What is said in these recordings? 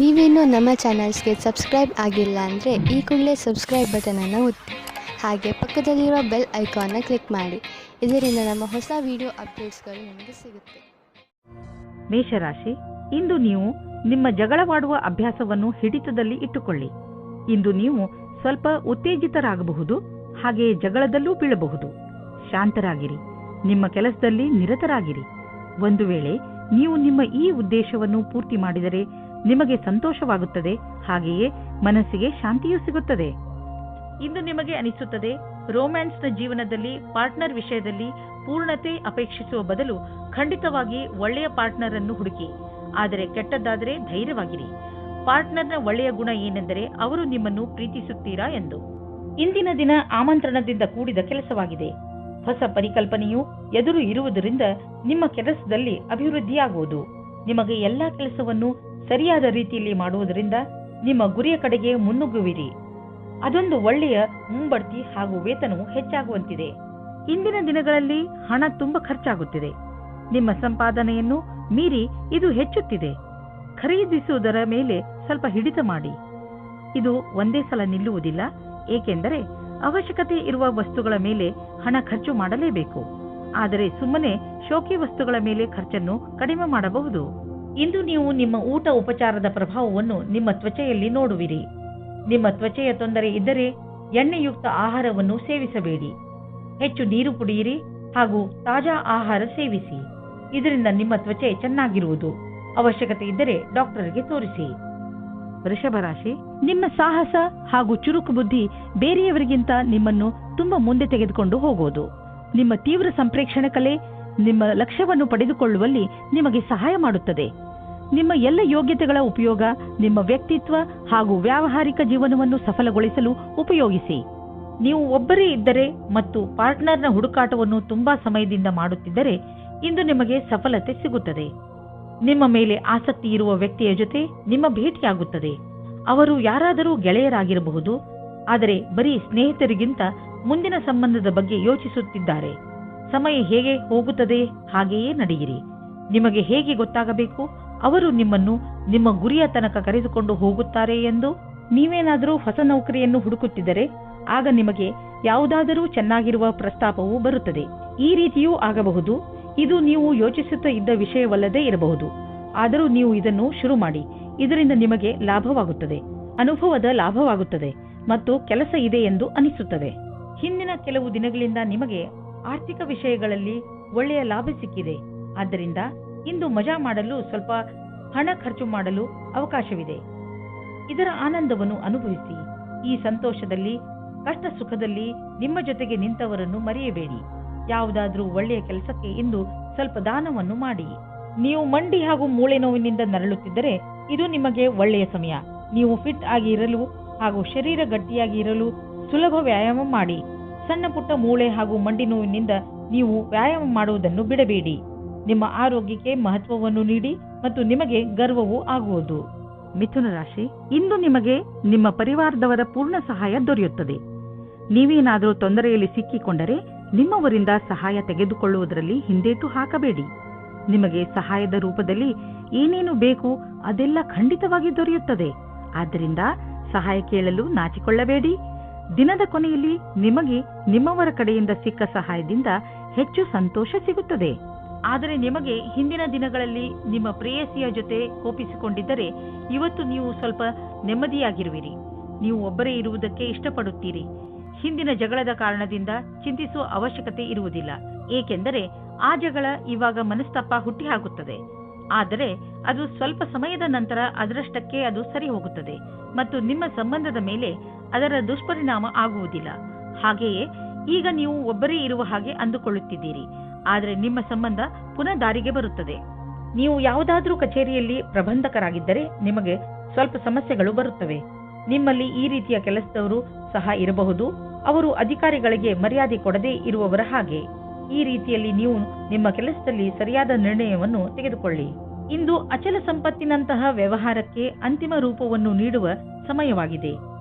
ನೀವೇನೂ ನಮ್ಮ ಚಾನಲ್ಸ್ಗೆ ಸಬ್ಸ್ಕ್ರೈಬ್ ಆಗಿಲ್ಲ ಅಂದರೆ ಈ ಕೂಡಲೇ ಸಬ್ಸ್ಕ್ರೈಬ್ ಬಟನನ್ನು ಒತ್ತಿ ಹಾಗೆ ಪಕ್ಕದಲ್ಲಿರೋ ಬೆಲ್ ಐಕಾನ್ನ ಕ್ಲಿಕ್ ಮಾಡಿ. ಇದರಿಂದ ನಮ್ಮ ಹೊಸ ವಿಡಿಯೋ ಅಪ್ಡೇಟ್ಸ್ಗಳು ನಿಮಗೆ ಸಿಗುತ್ತೆ. ಮೇಷರಾಶಿ, ಇಂದು ನೀವು ನಿಮ್ಮ ಜಗಳವಾಡುವ ಅಭ್ಯಾಸವನ್ನು ಹಿಡಿತದಲ್ಲಿ ಇಟ್ಟುಕೊಳ್ಳಿ. ಇಂದು ನೀವು ಸ್ವಲ್ಪ ಉತ್ತೇಜಿತರಾಗಬಹುದು, ಹಾಗೆಯೇ ಜಗಳದಲ್ಲೂ ಬೀಳಬಹುದು. ಶಾಂತರಾಗಿರಿ, ನಿಮ್ಮ ಕೆಲಸದಲ್ಲಿ ನಿರತರಾಗಿರಿ. ಒಂದು ವೇಳೆ ನೀವು ನಿಮ್ಮ ಈ ಉದ್ದೇಶವನ್ನು ಪೂರ್ತಿ ಮಾಡಿದರೆ ನಿಮಗೆ ಸಂತೋಷವಾಗುತ್ತದೆ, ಹಾಗೆಯೇ ಮನಸ್ಸಿಗೆ ಶಾಂತಿಯೂ ಸಿಗುತ್ತದೆ. ಇಂದು ನಿಮಗೆ ಅನಿಸುತ್ತದೆ, ರೋಮ್ಯಾನ್ಸ್ನ ಜೀವನದಲ್ಲಿ ಪಾರ್ಟ್ನರ್ ವಿಷಯದಲ್ಲಿ ಪೂರ್ಣತೆ ಅಪೇಕ್ಷಿಸುವ ಬದಲು ಖಂಡಿತವಾಗಿ ಒಳ್ಳೆಯ ಪಾರ್ಟ್ನರ್ ಅನ್ನು ಹುಡುಕಿ. ಆದರೆ ಕೆಟ್ಟದ್ದಾದರೆ ಧೈರ್ಯವಾಗಿರಿ. ಪಾರ್ಟ್ನರ್ನ ಒಳ್ಳೆಯ ಗುಣ ಏನೆಂದರೆ ಅವರು ನಿಮ್ಮನ್ನು ಪ್ರೀತಿಸುತ್ತೀರಾ ಎಂದು. ಇಂದಿನ ದಿನ ಆಮಂತ್ರಣದಿಂದ ಕೂಡಿದ ಕೆಲಸವಾಗಿದೆ. ಹೊಸ ಪರಿಕಲ್ಪನೆಯು ಎದುರು ಇರುವುದರಿಂದ ನಿಮ್ಮ ಕೆಲಸದಲ್ಲಿ ಅಭಿವೃದ್ಧಿಯಾಗುವುದು. ನಿಮಗೆ ಎಲ್ಲಾ ಕೆಲಸವನ್ನು ಸರಿಯಾದ ರೀತಿಯಲ್ಲಿ ಮಾಡುವುದರಿಂದ ನಿಮ್ಮ ಗುರಿಯ ಕಡೆಗೆ ಮುನ್ನುಗ್ಗುವಿರಿ. ಅದೊಂದು ಒಳ್ಳೆಯ ಮುಂಬಡ್ತಿ ಹಾಗೂ ವೇತನವು ಹೆಚ್ಚಾಗುವಂತಿದೆ. ಇಂದಿನ ದಿನಗಳಲ್ಲಿ ಹಣ ತುಂಬಾ ಖರ್ಚಾಗುತ್ತಿದೆ. ನಿಮ್ಮ ಸಂಪಾದನೆಯನ್ನು ಮೀರಿ ಇದು ಹೆಚ್ಚುತ್ತಿದೆ. ಖರೀದಿಸುವುದರ ಮೇಲೆ ಸ್ವಲ್ಪ ಹಿಡಿತ ಮಾಡಿ. ಇದು ಒಂದೇ ಸಲ ನಿಲ್ಲುವುದಿಲ್ಲ, ಏಕೆಂದರೆ ಅವಶ್ಯಕತೆ ಇರುವ ವಸ್ತುಗಳ ಮೇಲೆ ಹಣ ಖರ್ಚು ಮಾಡಲೇಬೇಕು. ಆದರೆ ಸುಮ್ಮನೆ ಶೋಕಿ ವಸ್ತುಗಳ ಮೇಲೆ ಖರ್ಚನ್ನು ಕಡಿಮೆ ಮಾಡಬಹುದು. ಇಂದು ನೀವು ನಿಮ್ಮ ಊಟ ಉಪಚಾರದ ಪ್ರಭಾವವನ್ನು ನಿಮ್ಮ ತ್ವಚೆಯಲ್ಲಿ ನೋಡುವಿರಿ. ನಿಮ್ಮ ತ್ವಚೆಯ ತೊಂದರೆ ಇದ್ದರೆ ಎಣ್ಣೆಯುಕ್ತ ಆಹಾರವನ್ನು ಸೇವಿಸಬೇಡಿ. ಹೆಚ್ಚು ನೀರು ಕುಡಿಯಿರಿ ಹಾಗೂ ತಾಜಾ ಆಹಾರ ಸೇವಿಸಿ. ಇದರಿಂದ ನಿಮ್ಮ ತ್ವಚೆ ಚೆನ್ನಾಗಿರುವುದು. ಅವಶ್ಯಕತೆ ಇದ್ದರೆ ಡಾಕ್ಟರ್ಗೆ ತೋರಿಸಿ. ವೃಷಭ ರಾಶಿ, ನಿಮ್ಮ ಸಾಹಸ ಹಾಗೂ ಚುರುಕು ಬುದ್ಧಿ ಬೇರೆಯವರಿಗಿಂತ ನಿಮ್ಮನ್ನು ತುಂಬಾ ಮುಂದೆ ತೆಗೆದುಕೊಂಡು ಹೋಗುವುದು. ನಿಮ್ಮ ತೀವ್ರ ಸಂಪ್ರೇಕ್ಷಣೆ ಕಲೆ ನಿಮ್ಮ ಲಕ್ಷ್ಯವನ್ನು ಪಡೆದುಕೊಳ್ಳುವಲ್ಲಿ ನಿಮಗೆ ಸಹಾಯ ಮಾಡುತ್ತದೆ. ನಿಮ್ಮ ಎಲ್ಲ ಯೋಗ್ಯತೆಗಳ ಉಪಯೋಗ ನಿಮ್ಮ ವ್ಯಕ್ತಿತ್ವ ಹಾಗೂ ವ್ಯಾವಹಾರಿಕ ಜೀವನವನ್ನು ಸಫಲಗೊಳಿಸಲು ಉಪಯೋಗಿಸಿ. ನೀವು ಒಬ್ಬರೇ ಇದ್ದರೆ ಮತ್ತು ಪಾರ್ಟ್ನರ್ನ ಹುಡುಕಾಟವನ್ನು ತುಂಬಾ ಸಮಯದಿಂದ ಮಾಡುತ್ತಿದ್ದರೆ ಇಂದು ನಿಮಗೆ ಸಫಲತೆ ಸಿಗುತ್ತದೆ. ನಿಮ್ಮ ಮೇಲೆ ಆಸಕ್ತಿ ಇರುವ ವ್ಯಕ್ತಿಯ ಜೊತೆ ನಿಮ್ಮ ಭೇಟಿಯಾಗುತ್ತದೆ. ಅವರು ಯಾರಾದರೂ ಗೆಳೆಯರಾಗಿರಬಹುದು, ಆದರೆ ಬರೀ ಸ್ನೇಹಿತರಿಗಿಂತ ಮುಂದಿನ ಸಂಬಂಧದ ಬಗ್ಗೆ ಯೋಚಿಸುತ್ತಿದ್ದಾರೆ. ಸಮಯ ಹೇಗೆ ಹೋಗುತ್ತದೆ ಹಾಗೆಯೇ ನಡೆಯಿರಿ. ನಿಮಗೆ ಹೇಗೆ ಗೊತ್ತಾಗಬೇಕು ಅವರು ನಿಮ್ಮನ್ನು ನಿಮ್ಮ ಗುರಿಯ ತನಕ ಕರೆದುಕೊಂಡು ಹೋಗುತ್ತಾರೆ ಎಂದು. ನೀವೇನಾದರೂ ಹೊಸ ನೌಕರಿಯನ್ನು ಹುಡುಕುತ್ತಿದ್ದರೆ ಆಗ ನಿಮಗೆ ಯಾವುದಾದರೂ ಚೆನ್ನಾಗಿರುವ ಪ್ರಸ್ತಾಪವು ಬರುತ್ತದೆ. ಈ ರೀತಿಯೂ ಆಗಬಹುದು. ಇದು ನೀವು ಯೋಚಿಸುತ್ತಾ ಇದ್ದ ವಿಷಯವಲ್ಲದೇ ಇರಬಹುದು. ಆದರೂ ನೀವು ಇದನ್ನು ಶುರು ಮಾಡಿ. ಇದರಿಂದ ನಿಮಗೆ ಲಾಭವಾಗುತ್ತದೆ, ಅನುಭವದ ಲಾಭವಾಗುತ್ತದೆ ಮತ್ತು ಕೆಲಸ ಇದೆ ಎಂದು ಅನಿಸುತ್ತದೆ. ಹಿಂದಿನ ಕೆಲವು ದಿನಗಳಿಂದ ನಿಮಗೆ ಆರ್ಥಿಕ ವಿಷಯಗಳಲ್ಲಿ ಒಳ್ಳೆಯ ಲಾಭ ಸಿಕ್ಕಿದೆ. ಆದ್ದರಿಂದ ಇಂದು ಮಜಾ ಮಾಡಲು ಸ್ವಲ್ಪ ಹಣ ಖರ್ಚು ಮಾಡಲು ಅವಕಾಶವಿದೆ. ಇದರ ಆನಂದವನ್ನು ಅನುಭವಿಸಿ. ಈ ಸಂತೋಷದಲ್ಲಿ ಕಷ್ಟ ಸುಖದಲ್ಲಿ ನಿಮ್ಮ ಜೊತೆಗೆ ನಿಂತವರನ್ನು ಮರೆಯಬೇಡಿ. ಯಾವುದಾದ್ರೂ ಒಳ್ಳೆಯ ಕೆಲಸಕ್ಕೆ ಇಂದು ಸ್ವಲ್ಪ ದಾನವನ್ನು ಮಾಡಿ. ನೀವು ಮಂಡಿ ಹಾಗೂ ಮೂಳೆ ನೋವಿನಿಂದ ನರಳುತ್ತಿದ್ದರೆ ಇದು ನಿಮಗೆ ಒಳ್ಳೆಯ ಸಮಯ. ನೀವು ಫಿಟ್ ಆಗಿ ಇರಲು ಹಾಗೂ ಶರೀರ ಗಟ್ಟಿಯಾಗಿ ಇರಲು ಸುಲಭ ವ್ಯಾಯಾಮ ಮಾಡಿ. ಸಣ್ಣ ಪುಟ್ಟ ಮೂಳೆ ಹಾಗೂ ಮಂಡಿ ನೋವಿನಿಂದ ನೀವು ವ್ಯಾಯಾಮ ಮಾಡುವುದನ್ನು ಬಿಡಬೇಡಿ. ನಿಮ್ಮ ಆರೋಗ್ಯಕ್ಕೆ ಮಹತ್ವವನ್ನು ನೀಡಿ ಮತ್ತು ನಿಮಗೆ ಗರ್ವವೂ ಆಗುವುದು. ಮಿಥುನ ರಾಶಿ, ಇಂದು ನಿಮಗೆ ನಿಮ್ಮ ಪರಿವಾರದವರ ಪೂರ್ಣ ಸಹಾಯ ದೊರೆಯುತ್ತದೆ. ನೀವೇನಾದರೂ ತೊಂದರೆಯಲ್ಲಿ ಸಿಕ್ಕಿಕೊಂಡರೆ ನಿಮ್ಮವರಿಂದ ಸಹಾಯ ತೆಗೆದುಕೊಳ್ಳುವುದರಲ್ಲಿ ಹಿಂದೇಟು ಹಾಕಬೇಡಿ. ನಿಮಗೆ ಸಹಾಯದ ರೂಪದಲ್ಲಿ ಏನೇನು ಬೇಕು ಅದೆಲ್ಲ ಖಂಡಿತವಾಗಿ ದೊರೆಯುತ್ತದೆ. ಆದ್ದರಿಂದ ಸಹಾಯ ಕೇಳಲು ನಾಚಿಕೊಳ್ಳಬೇಡಿ. ದಿನದ ಕೊನೆಯಲ್ಲಿ ನಿಮಗೆ ನಿಮ್ಮವರ ಕಡೆಯಿಂದ ಸಿಕ್ಕ ಸಹಾಯದಿಂದ ಹೆಚ್ಚು ಸಂತೋಷ ಸಿಗುತ್ತದೆ. ಆದರೆ ನಿಮಗೆ ಹಿಂದಿನ ದಿನಗಳಲ್ಲಿ ನಿಮ್ಮ ಪ್ರೇಯಸಿಯ ಜೊತೆ ಕೋಪಿಸಿಕೊಂಡಿದ್ದರೆ ಇವತ್ತು ನೀವು ಸ್ವಲ್ಪ ನೆಮ್ಮದಿಯಾಗಿರುವಿರಿ. ನೀವು ಒಬ್ಬರೇ ಇರುವುದಕ್ಕೆ ಇಷ್ಟಪಡುತ್ತೀರಿ. ಹಿಂದಿನ ಜಗಳದ ಕಾರಣದಿಂದ ಚಿಂತಿಸುವ ಅವಶ್ಯಕತೆ ಇರುವುದಿಲ್ಲ, ಏಕೆಂದರೆ ಆ ಜಗಳ ಇವಾಗ ಮನಸ್ತಾಪ ಹುಟ್ಟಿಹಾಕುತ್ತದೆ. ಆದರೆ ಅದು ಸ್ವಲ್ಪ ಸಮಯದ ನಂತರ ಅದರಷ್ಟಕ್ಕೆ ಅದು ಸರಿ ಹೋಗುತ್ತದೆ ಮತ್ತು ನಿಮ್ಮ ಸಂಬಂಧದ ಮೇಲೆ ಅದರ ದುಷ್ಪರಿಣಾಮ ಆಗುವುದಿಲ್ಲ. ಹಾಗೆಯೇ ಈಗ ನೀವು ಒಬ್ಬರೇ ಇರುವ ಹಾಗೆ ಅಂದುಕೊಳ್ಳುತ್ತಿದ್ದೀರಿ, ಆದರೆ ನಿಮ್ಮ ಸಂಬಂಧ ಪುನಃ ದಾರಿಗೆ ಬರುತ್ತದೆ. ನೀವು ಯಾವುದಾದ್ರೂ ಕಚೇರಿಯಲ್ಲಿ ಪ್ರಬಂಧಕರಾಗಿದ್ದರೆ ನಿಮಗೆ ಸ್ವಲ್ಪ ಸಮಸ್ಯೆಗಳು ಬರುತ್ತವೆ. ನಿಮ್ಮಲ್ಲಿ ಈ ರೀತಿಯ ಕೆಲಸದವರು ಸಹ ಇರಬಹುದು. ಅವರು ಅಧಿಕಾರಿಗಳಿಗೆ ಮರ್ಯಾದೆ ಕೊಡದೇ ಇರುವವರ ಹಾಗೆ. ಈ ರೀತಿಯಲ್ಲಿ ನೀವು ನಿಮ್ಮ ಕೆಲಸದಲ್ಲಿ ಸರಿಯಾದ ನಿರ್ಣಯವನ್ನು ತೆಗೆದುಕೊಳ್ಳಿ. ಇಂದು ಅಚಲ ಸಂಪತ್ತಿನಂತಹ ವ್ಯವಹಾರಕ್ಕೆ ಅಂತಿಮ ರೂಪವನ್ನು ನೀಡುವ ಸಮಯವಾಗಿದೆ.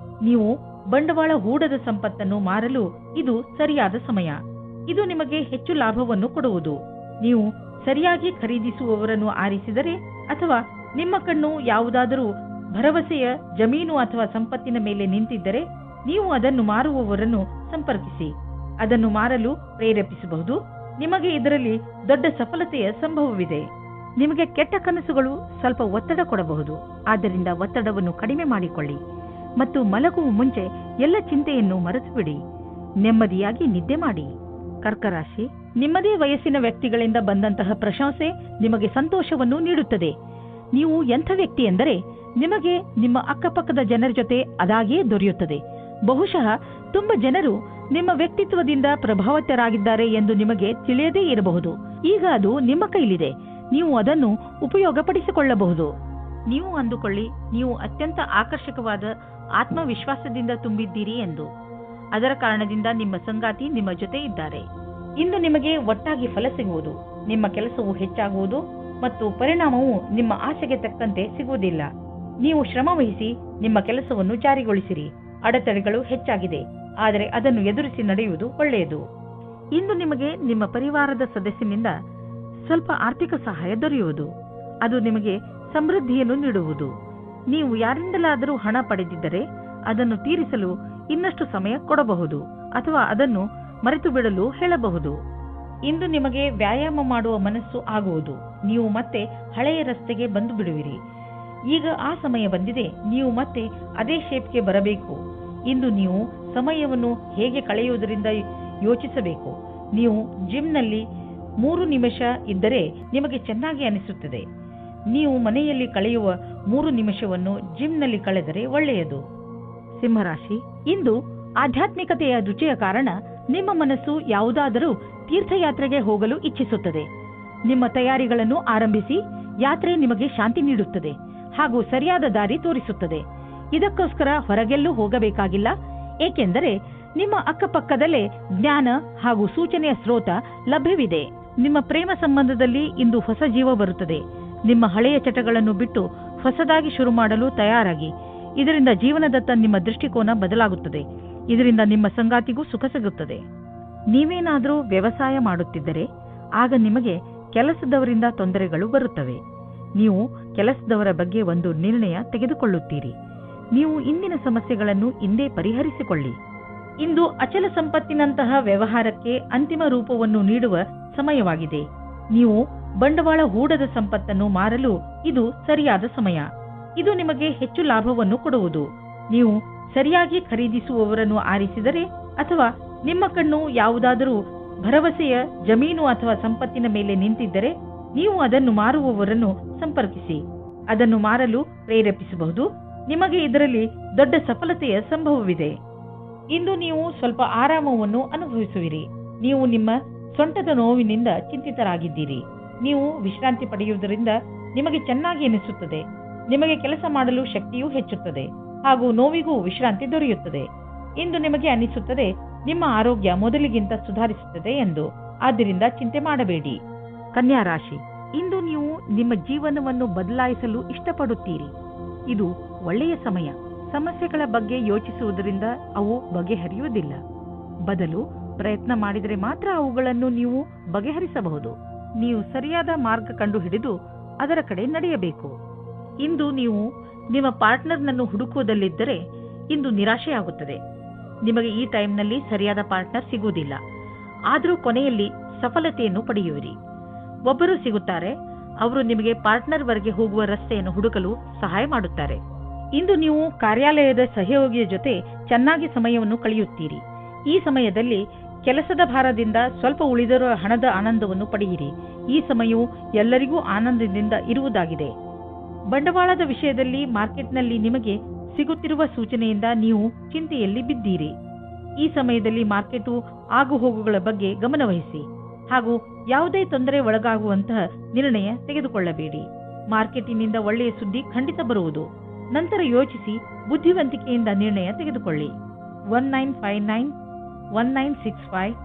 ನೀವು ಬಂಡವಾಳ ಹೂಡದ ಸಂಪತ್ತನ್ನು ಮಾರಲು ಇದು ಸರಿಯಾದ ಸಮಯ. ಇದು ನಿಮಗೆ ಹೆಚ್ಚು ಲಾಭವನ್ನು ಕೊಡುವುದು. ನೀವು ಸರಿಯಾಗಿ ಖರೀದಿಸುವವರನ್ನು ಆರಿಸಿದರೆ ಅಥವಾ ನಿಮ್ಮ ಕಣ್ಣು ಯಾವುದಾದರೂ ಭರವಸೆಯ ಜಮೀನು ಅಥವಾ ಸಂಪತ್ತಿನ ಮೇಲೆ ನಿಂತಿದ್ದರೆ ನೀವು ಅದನ್ನು ಮಾರುವವರನ್ನು ಸಂಪರ್ಕಿಸಿ. ಅದನ್ನು ಮಾರಲು ಪ್ರೇರೇಪಿಸಬಹುದು. ನಿಮಗೆ ಇದರಲ್ಲಿ ದೊಡ್ಡ ಸಫಲತೆಯ ಸಂಭವವಿದೆ. ನಿಮಗೆ ಕೆಟ್ಟ ಕನಸುಗಳು ಸ್ವಲ್ಪ ಒತ್ತಡ ಕೊಡಬಹುದು. ಆದ್ದರಿಂದ ಒತ್ತಡವನ್ನು ಕಡಿಮೆ ಮಾಡಿಕೊಳ್ಳಿ ಮತ್ತು ಮಲಗುವ ಮುಂಚೆ ಎಲ್ಲ ಚಿಂತೆಯನ್ನು ಮರೆತು ಬಿಡಿ. ನೆಮ್ಮದಿಯಾಗಿ ನಿದ್ದೆ ಮಾಡಿ. ಕರ್ಕರಾಶಿ, ನಿಮ್ಮದೇ ವಯಸ್ಸಿನ ವ್ಯಕ್ತಿಗಳಿಂದ ಬಂದಂತಹ ಪ್ರಶಂಸೆ ನಿಮಗೆ ಸಂತೋಷವನ್ನು ನೀಡುತ್ತದೆ. ನೀವು ಎಂಥ ವ್ಯಕ್ತಿ ಎಂದರೆ ನಿಮಗೆ ನಿಮ್ಮ ಅಕ್ಕಪಕ್ಕದ ಜನರ ಜೊತೆ ಅದಾಗೇ ದೊರೆಯುತ್ತದೆ. ಬಹುಶಃ ತುಂಬ ಜನರು ನಿಮ್ಮ ವ್ಯಕ್ತಿತ್ವದಿಂದ ಪ್ರಭಾವಿತರಾಗಿದ್ದಾರೆ ಎಂದು ನಿಮಗೆ ತಿಳಿಯದೇ ಇರಬಹುದು. ಈಗ ಅದು ನಿಮ್ಮ ಕೈಲಿದೆ. ನೀವು ಅದನ್ನು ಉಪಯೋಗಪಡಿಸಿಕೊಳ್ಳಬಹುದು. ನೀವು ಅಂದುಕೊಳ್ಳಿ, ನೀವು ಅತ್ಯಂತ ಆಕರ್ಷಕವಾದ ಆತ್ಮವಿಶ್ವಾಸದಿಂದ ತುಂಬಿದ್ದೀರಿ ಎಂದು. ಅದರ ಕಾರಣದಿಂದ ನಿಮ್ಮ ಸಂಗಾತಿ ನಿಮ್ಮ ಜೊತೆ ಇದ್ದಾರೆ. ಇಂದು ನಿಮಗೆ ಒಟ್ಟಾಗಿ ಫಲ ಸಿಗುವುದು. ನಿಮ್ಮ ಕೆಲಸವು ಹೆಚ್ಚಾಗುವುದು ಮತ್ತು ಪರಿಣಾಮವು ನಿಮ್ಮ ಆಸೆಗೆ ತಕ್ಕಂತೆ ಸಿಗುವುದಿಲ್ಲ. ನೀವು ಶ್ರಮವಹಿಸಿ ನಿಮ್ಮ ಕೆಲಸವನ್ನು ಜಾರಿಗೊಳಿಸಿರಿ. ಅಡೆತಡೆಗಳು ಹೆಚ್ಚಾಗಿದೆ, ಆದರೆ ಅದನ್ನು ಎದುರಿಸಿ ನಡೆಯುವುದು ಒಳ್ಳೆಯದು. ಇಂದು ನಿಮಗೆ ನಿಮ್ಮ ಪರಿವಾರದ ಸದಸ್ಯನಿಂದ ಸ್ವಲ್ಪ ಆರ್ಥಿಕ ಸಹಾಯ ದೊರೆಯುವುದು. ಅದು ನಿಮಗೆ ಸಮೃದ್ಧಿಯನ್ನು ನೀಡುವುದು. ನೀವು ಯಾರಿಂದಲಾದರೂ ಹಣ ಪಡೆದಿದ್ದರೆ ಅದನ್ನು ತೀರಿಸಲು ಇನ್ನಷ್ಟು ಸಮಯ ಕೊಡಬಹುದು ಅಥವಾ ಅದನ್ನು ಮರೆತು ಬಿಡಲು ಹೇಳಬಹುದು. ಇಂದು ನಿಮಗೆ ವ್ಯಾಯಾಮ ಮಾಡುವ ಮನಸ್ಸು ಆಗುವುದು. ನೀವು ಮತ್ತೆ ಹಳೆಯ ರಸ್ತೆಗೆ ಬಂದು ಬಿಡುವಿರಿ. ಈಗ ಆ ಸಮಯ ಬಂದಿದೆ. ನೀವು ಮತ್ತೆ ಅದೇ ಶೇಪ್ಗೆ ಬರಬೇಕು. ಇಂದು ನೀವು ಸಮಯವನ್ನು ಹೇಗೆ ಕಳೆಯುವುದರಿಂದ ಯೋಚಿಸಬೇಕು. ನೀವು ಜಿಮ್ನಲ್ಲಿ 3 ನಿಮಿಷ ಇದ್ದರೆ ನಿಮಗೆ ಚೆನ್ನಾಗಿ ಅನಿಸುತ್ತದೆ. ನೀವು ಮನೆಯಲ್ಲಿ ಕಳೆಯುವ 3 ನಿಮಿಷವನ್ನು ಜಿಮ್ನಲ್ಲಿ ಕಳೆದರೆ ಒಳ್ಳೆಯದು. ಸಿಂಹರಾಶಿ, ಇಂದು ಆಧ್ಯಾತ್ಮಿಕತೆಯ ರುಚಿಯ ಕಾರಣ ನಿಮ್ಮ ಮನಸ್ಸು ಯಾವುದಾದರೂ ತೀರ್ಥಯಾತ್ರೆಗೆ ಹೋಗಲು ಇಚ್ಛಿಸುತ್ತದೆ. ನಿಮ್ಮ ತಯಾರಿಗಳನ್ನು ಆರಂಭಿಸಿ. ಯಾತ್ರೆ ನಿಮಗೆ ಶಾಂತಿ ನೀಡುತ್ತದೆ ಹಾಗೂ ಸರಿಯಾದ ದಾರಿ ತೋರಿಸುತ್ತದೆ. ಇದಕ್ಕೋಸ್ಕರ ಹೊರಗೆಲ್ಲೂ ಹೋಗಬೇಕಾಗಿಲ್ಲ, ಏಕೆಂದರೆ ನಿಮ್ಮ ಅಕ್ಕಪಕ್ಕದಲ್ಲೇ ಜ್ಞಾನ ಹಾಗೂ ಸೂಚನೆಯ ಸ್ರೋತ ಲಭ್ಯವಿದೆ. ನಿಮ್ಮ ಪ್ರೇಮ ಸಂಬಂಧದಲ್ಲಿ ಇಂದು ಹೊಸ ಜೀವ ಬರುತ್ತದೆ. ನಿಮ್ಮ ಹಳೆಯ ಚಟಗಳನ್ನು ಬಿಟ್ಟು ಹೊಸದಾಗಿ ಶುರು ಮಾಡಲು ತಯಾರಾಗಿ. ಇದರಿಂದ ಜೀವನದತ್ತ ನಿಮ್ಮ ದೃಷ್ಟಿಕೋನ ಬದಲಾಗುತ್ತದೆ. ಇದರಿಂದ ನಿಮ್ಮ ಸಂಗಾತಿಗೂ ಸುಖ ಸಿಗುತ್ತದೆ. ನೀವೇನಾದರೂ ವ್ಯವಸಾಯ ಮಾಡುತ್ತಿದ್ದರೆ ಆಗ ನಿಮಗೆ ಕೆಲಸದವರಿಂದ ತೊಂದರೆಗಳು ಬರುತ್ತವೆ. ನೀವು ಕೆಲಸದವರ ಬಗ್ಗೆ ಒಂದು ನಿರ್ಣಯ ತೆಗೆದುಕೊಳ್ಳುತ್ತೀರಿ. ನೀವು ಇಂದಿನ ಸಮಸ್ಯೆಗಳನ್ನು ಇಂದೇ ಪರಿಹರಿಸಿಕೊಳ್ಳಿ. ಇಂದು ಅಚಲ ಸಂಪತ್ತಿನಂತಹ ವ್ಯವಹಾರಕ್ಕೆ ಅಂತಿಮ ರೂಪವನ್ನು ನೀಡುವ ಸಮಯವಾಗಿದೆ. ನೀವು ಬಂಡವಾಳ ಹೂಡದ ಸಂಪತ್ತನ್ನು ಮಾರಲು ಇದು ಸರಿಯಾದ ಸಮಯ. ಇದು ನಿಮಗೆ ಹೆಚ್ಚು ಲಾಭವನ್ನು ಕೊಡುವುದು. ನೀವು ಸರಿಯಾಗಿ ಖರೀದಿಸುವವರನ್ನು ಆರಿಸಿದರೆ ಅಥವಾ ನಿಮ್ಮ ಕಣ್ಣು ಯಾವುದಾದರೂ ಭರವಸೆಯ ಜಮೀನು ಅಥವಾ ಸಂಪತ್ತಿನ ಮೇಲೆ ನಿಂತಿದ್ದರೆ ನೀವು ಅದನ್ನು ಮಾರುವವರನ್ನು ಸಂಪರ್ಕಿಸಿ. ಅದನ್ನು ಮಾರಲು ಪ್ರೇರೇಪಿಸಬಹುದು. ನಿಮಗೆ ಇದರಲ್ಲಿ ದೊಡ್ಡ ಸಫಲತೆಯ ಸಂಭವವಿದೆ. ಇಂದು ನೀವು ಸ್ವಲ್ಪ ಆರಾಮವನ್ನು ಅನುಭವಿಸುವಿರಿ. ನೀವು ನಿಮ್ಮ ಸೊಂಟದ ನೋವಿನಿಂದ ಚಿಂತಿತರಾಗಿದ್ದೀರಿ. ನೀವು ವಿಶ್ರಾಂತಿ ಪಡೆಯುವುದರಿಂದ ನಿಮಗೆ ಚೆನ್ನಾಗಿ ಎನಿಸುತ್ತದೆ. ನಿಮಗೆ ಕೆಲಸ ಮಾಡಲು ಶಕ್ತಿಯೂ ಹೆಚ್ಚುತ್ತದೆ ಹಾಗೂ ನೋವಿಗೂ ವಿಶ್ರಾಂತಿ ದೊರೆಯುತ್ತದೆ. ಇಂದು ನಿಮಗೆ ಅನಿಸುತ್ತದೆ ನಿಮ್ಮ ಆರೋಗ್ಯ ಮೊದಲಿಗಿಂತ ಸುಧಾರಿಸುತ್ತದೆ ಎಂದು. ಆದ್ದರಿಂದ ಚಿಂತೆ ಮಾಡಬೇಡಿ. ಕನ್ಯಾ ರಾಶಿ, ಇಂದು ನೀವು ನಿಮ್ಮ ಜೀವನವನ್ನು ಬದಲಾಯಿಸಲು ಇಷ್ಟಪಡುತ್ತೀರಿ. ಇದು ಒಳ್ಳೆಯ ಸಮಯ. ಸಮಸ್ಯೆಗಳ ಬಗ್ಗೆ ಯೋಚಿಸುವುದರಿಂದ ಅವು ಬಗೆಹರಿಯುವುದಿಲ್ಲ. ಬದಲು ಪ್ರಯತ್ನ ಮಾಡಿದರೆ ಮಾತ್ರ ಅವುಗಳನ್ನು ನೀವು ಬಗೆಹರಿಸಬಹುದು. ನೀವು ಸರಿಯಾದ ಮಾರ್ಗ ಕಂಡುಹಿಡಿದು ಅದರ ಕಡೆ ನಡೆಯಬೇಕು. ಇಂದು ನೀವು ನಿಮ್ಮ ಪಾರ್ಟ್ನರ್ನನ್ನು ಹುಡುಕುವುದಲ್ಲಿದ್ದರೆ ಇಂದು ನಿರಾಶೆಯಾಗುತ್ತದೆ. ನಿಮಗೆ ಈ ಟೈಮ್ನಲ್ಲಿ ಸರಿಯಾದ ಪಾರ್ಟ್ನರ್ ಸಿಗುವುದಿಲ್ಲ. ಆದರೂ ಕೊನೆಯಲ್ಲಿ ಸಫಲತೆಯನ್ನು ಪಡೆಯುವಿರಿ. ಒಬ್ಬರು ಸಿಗುತ್ತಾರೆ. ಅವರು ನಿಮಗೆ ಪಾರ್ಟ್ನರ್ವರೆಗೆ ಹೋಗುವ ರಸ್ತೆಯನ್ನು ಹುಡುಕಲು ಸಹಾಯ ಮಾಡುತ್ತಾರೆ. ಇಂದು ನೀವು ಕಾರ್ಯಾಲಯದ ಸಹಯೋಗಿಯ ಜೊತೆ ಚೆನ್ನಾಗಿ ಸಮಯವನ್ನು ಕಳೆಯುತ್ತೀರಿ. ಈ ಸಮಯದಲ್ಲಿ ಕೆಲಸದ ಭಾರದಿಂದ ಸ್ವಲ್ಪ ಉಳಿದಿರುವ ಹಣದ ಆನಂದವನ್ನು ಪಡೆಯಿರಿ. ಈ ಸಮಯವು ಎಲ್ಲರಿಗೂ ಆನಂದದಿಂದ ಇರುವುದಾಗಿದೆ. ಬಂಡವಾಳದ ವಿಷಯದಲ್ಲಿ ಮಾರ್ಕೆಟ್ನಲ್ಲಿ ನಿಮಗೆ ಸಿಗುತ್ತಿರುವ ಸೂಚನೆಯಿಂದ ನೀವು ಚಿಂತೆಯಲ್ಲಿ ಬಿದ್ದೀರಿ. ಈ ಸಮಯದಲ್ಲಿ ಮಾರ್ಕೆಟು ಆಗುಹೋಗುಗಳ ಬಗ್ಗೆ ಗಮನವಹಿಸಿ ಹಾಗೂ ಯಾವುದೇ ತೊಂದರೆ ಒಳಗಾಗುವಂತಹ ನಿರ್ಣಯ ತೆಗೆದುಕೊಳ್ಳಬೇಡಿ. ಮಾರ್ಕೆಟಿನಿಂದ ಒಳ್ಳೆಯ ಸುದ್ದಿ ಖಂಡಿತ ಬರುವುದು. ನಂತರ ಯೋಚಿಸಿ ಬುದ್ಧಿವಂತಿಕೆಯಿಂದ ನಿರ್ಣಯ ತೆಗೆದುಕೊಳ್ಳಿ. 1959 1965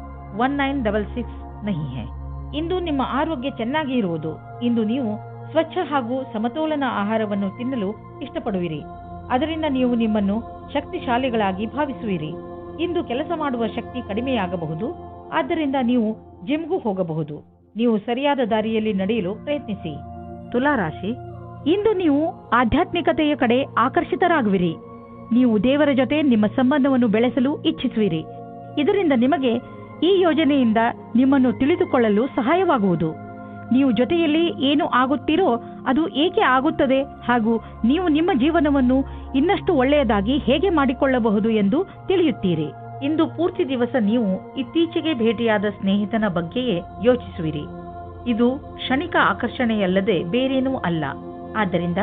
1966 नहीं है. ಇಂದು ನಿಮ್ಮ ಆರೋಗ್ಯ ಚೆನ್ನಾಗಿ ಇರುವುದು. ಇಂದು ನೀವು ಸ್ವಚ್ಛ ಹಾಗೂ ಸಮತೋಲನ ಆಹಾರವನ್ನು ತಿನ್ನಲು ಇಷ್ಟಪಡುವಿರಿ. ಅದರಿಂದ ನೀವು ನಿಮ್ಮನ್ನು ಶಕ್ತಿಶಾಲಿಗಳಾಗಿ ಭಾವಿಸುವಿರಿ. ಇಂದು ಕೆಲಸ ಮಾಡುವ ಶಕ್ತಿ ಕಡಿಮೆಯಾಗಬಹುದು. ಆದ್ದರಿಂದ ನೀವು ಜಿಮ್ಗೂ ಹೋಗಬಹುದು. ನೀವು ಸರಿಯಾದ ದಾರಿಯಲ್ಲಿ ನಡೆಯಲು ಪ್ರಯತ್ನಿಸಿ. ತುಲಾ ರಾಶಿ, ಇಂದು ನೀವು ಆಧ್ಯಾತ್ಮಿಕತೆಯ ಕಡೆ ಆಕರ್ಷಿತರಾಗುವಿರಿ. ನೀವು ದೇವರ ಜೊತೆ ನಿಮ್ಮ ಸಂಬಂಧವನ್ನು ಬೆಳೆಸಲು ಇಚ್ಛಿಸುವಿರಿ. ಇದರಿಂದ ನಿಮಗೆ ಈ ಯೋಜನೆಯಿಂದ ನಿಮ್ಮನ್ನು ತಿಳಿದುಕೊಳ್ಳಲು ಸಹಾಯವಾಗುವುದು. ನೀವು ಜೊತೆಯಲ್ಲಿ ಏನು ಆಗುತ್ತೀರೋ ಅದು ಏಕೆ ಆಗುತ್ತದೆ ಹಾಗೂ ನೀವು ನಿಮ್ಮ ಜೀವನವನ್ನು ಇನ್ನಷ್ಟು ಒಳ್ಳೆಯದಾಗಿ ಹೇಗೆ ಮಾಡಿಕೊಳ್ಳಬಹುದು ಎಂದು ತಿಳಿಯುತ್ತೀರಿ. ಇಂದು ಪೂರ್ತಿ ದಿವಸ ನೀವು ಇತ್ತೀಚೆಗೆ ಭೇಟಿಯಾದ ಸ್ನೇಹಿತನ ಬಗ್ಗೆಯೇ ಯೋಚಿಸುವಿರಿ. ಇದು ಕ್ಷಣಿಕ ಆಕರ್ಷಣೆಯಲ್ಲದೆ ಬೇರೇನೂ ಅಲ್ಲ. ಆದ್ದರಿಂದ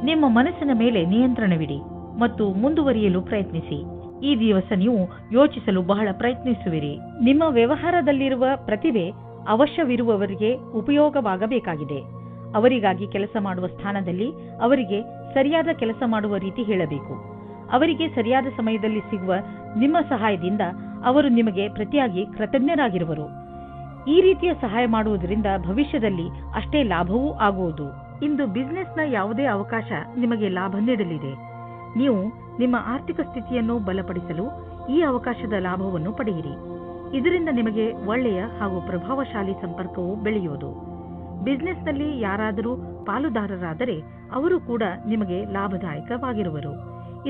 ನಿಮ್ಮ ಮನಸ್ಸಿನ ಮೇಲೆ ನಿಯಂತ್ರಣವಿಡಿ ಮತ್ತು ಮುಂದುವರಿಯಲು ಪ್ರಯತ್ನಿಸಿ. ಈ ದಿವಸ ನೀವು ಯೋಚಿಸಲು ಬಹಳ ಪ್ರಯತ್ನಿಸುವಿರಿ. ನಿಮ್ಮ ವ್ಯವಹಾರದಲ್ಲಿರುವ ಪ್ರತಿಭೆ ಅವಶ್ಯವಿರುವವರಿಗೆ ಉಪಯೋಗವಾಗಬೇಕಾಗಿದೆ. ಅವರಿಗಾಗಿ ಕೆಲಸ ಮಾಡುವ ಸ್ಥಾನದಲ್ಲಿ ಅವರಿಗೆ ಸರಿಯಾದ ಕೆಲಸ ಮಾಡುವ ರೀತಿ ಹೇಳಬೇಕು. ಅವರಿಗೆ ಸರಿಯಾದ ಸಮಯದಲ್ಲಿ ಸಿಗುವ ನಿಮ್ಮ ಸಹಾಯದಿಂದ ಅವರು ನಿಮಗೆ ಪ್ರತಿಯಾಗಿ ಕೃತಜ್ಞರಾಗಿರುವರು. ಈ ರೀತಿಯ ಸಹಾಯ ಮಾಡುವುದರಿಂದ ಭವಿಷ್ಯದಲ್ಲಿ ಅಷ್ಟೇ ಲಾಭವೂ ಆಗುವುದು. ಇಂದು ಬಿಸಿನೆಸ್ನ ಯಾವುದೇ ಅವಕಾಶ ನಿಮಗೆ ಲಾಭ ನೀಡಲಿದೆ. ನೀವು ನಿಮ್ಮ ಆರ್ಥಿಕ ಸ್ಥಿತಿಯನ್ನು ಬಲಪಡಿಸಲು ಈ ಅವಕಾಶದ ಲಾಭವನ್ನು ಪಡೆಯಿರಿ. ಇದರಿಂದ ನಿಮಗೆ ಒಳ್ಳೆಯ ಹಾಗೂ ಪ್ರಭಾವಶಾಲಿ ಸಂಪರ್ಕವು ಬೆಳೆಯುವುದು. ಬಿಸಿನೆಸ್ನಲ್ಲಿ ಯಾರಾದರೂ ಪಾಲುದಾರರಾದರೆ ಅವರು ಕೂಡ ನಿಮಗೆ ಲಾಭದಾಯಕವಾಗಿರುವರು.